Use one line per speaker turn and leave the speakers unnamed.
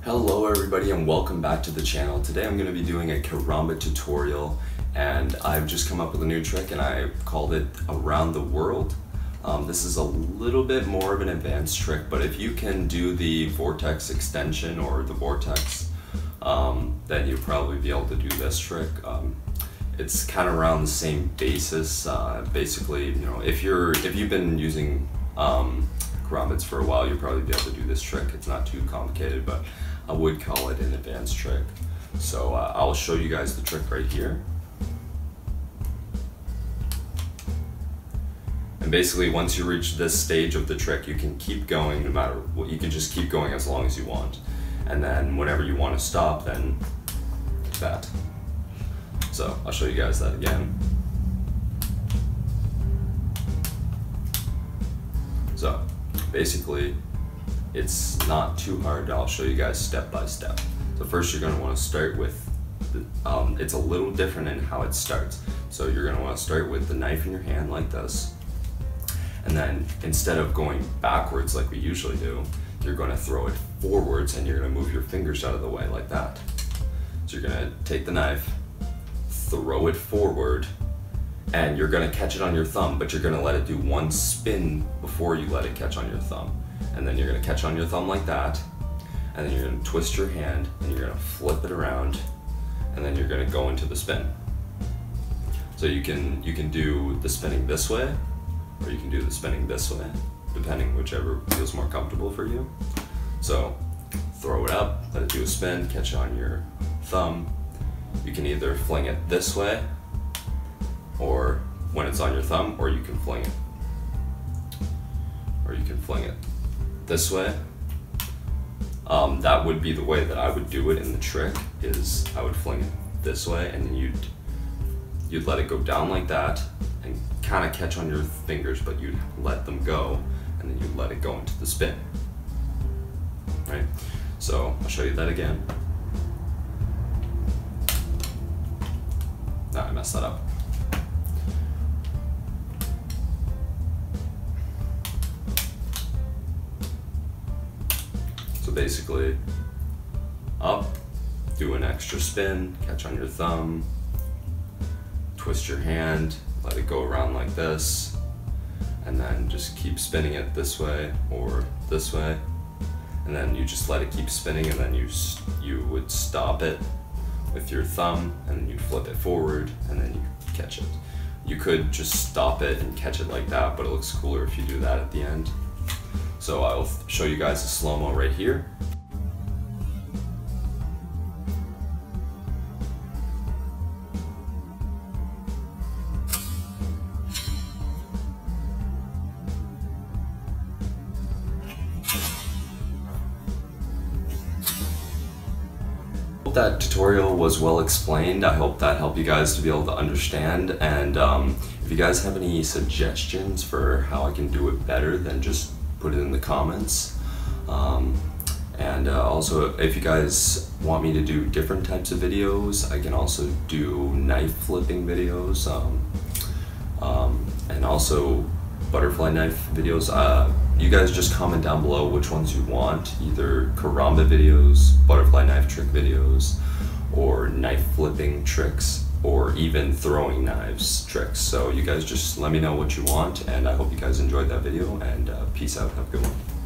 Hello everybody and welcome back to the channel. Today I'm going to be doing a Karambit tutorial, and I've just come up with a new trick and I called it Around the World. This is a little bit more of an advanced trick, but if you can do the vortex extension or the vortex, then you'll probably be able to do this trick. It's kind of around the same basis. Basically, you know, if you've been using Karambits for a while, you'll probably be able to do this trick. It's not too complicated, but I would call it an advanced trick. So I'll show you guys the trick right here. And basically, once you reach this stage of the trick, you can keep going no matter what. You can just keep going as long as you want. And then whenever you want to stop, then that. So I'll show you guys that again. So basically, it's not too hard. I'll show you guys step by step. So first you're going to want to start with, it's a little different in how it starts. So you're going to want to start with the knife in your hand like this. And then instead of going backwards like we usually do, you're going to throw it forwards and you're going to move your fingers out of the way like that. So you're going to take the knife, throw it forward, and you're going to catch it on your thumb, but you're going to let it do one spin before you let it catch on your thumb. And then you're going to catch on your thumb like that, and then you're going to twist your hand and you're going to flip it around, and then you're going to go into the spin. So you can do the spinning this way, or you can do the spinning this way, depending whichever feels more comfortable for you. So throw it up, let it do a spin, catch it on your thumb. You can either fling it this way, or when it's on your thumb, or you can fling it. Or you can fling it this way. That would be the way that I would do it in the trick, is I would fling it this way, and then you'd let it go down like that and kind of catch on your fingers, but you'd let them go, and then you'd let it go into the spin. Right? So I'll show you that again. No, I messed that up. So basically, up, do an extra spin, catch on your thumb, twist your hand, let it go around like this, and then just keep spinning it this way or this way, and then you just let it keep spinning, and then you would stop it with your thumb, and then you flip it forward, and then you catch it. You could just stop it and catch it like that, but it looks cooler if you do that at the end. So I'll show you guys the slow-mo right here. Hope that tutorial was well explained. I hope that helped you guys to be able to understand, and if you guys have any suggestions for how I can do it better, then just put it in the comments. Also, if you guys want me to do different types of videos, I can also do knife flipping videos, and also butterfly knife videos. You guys just comment down below which ones you want, either Karambit videos, butterfly knife trick videos, or knife flipping tricks, or even throwing knives tricks. So you guys just let me know what you want, and I hope you guys enjoyed that video, and peace out, have a good one.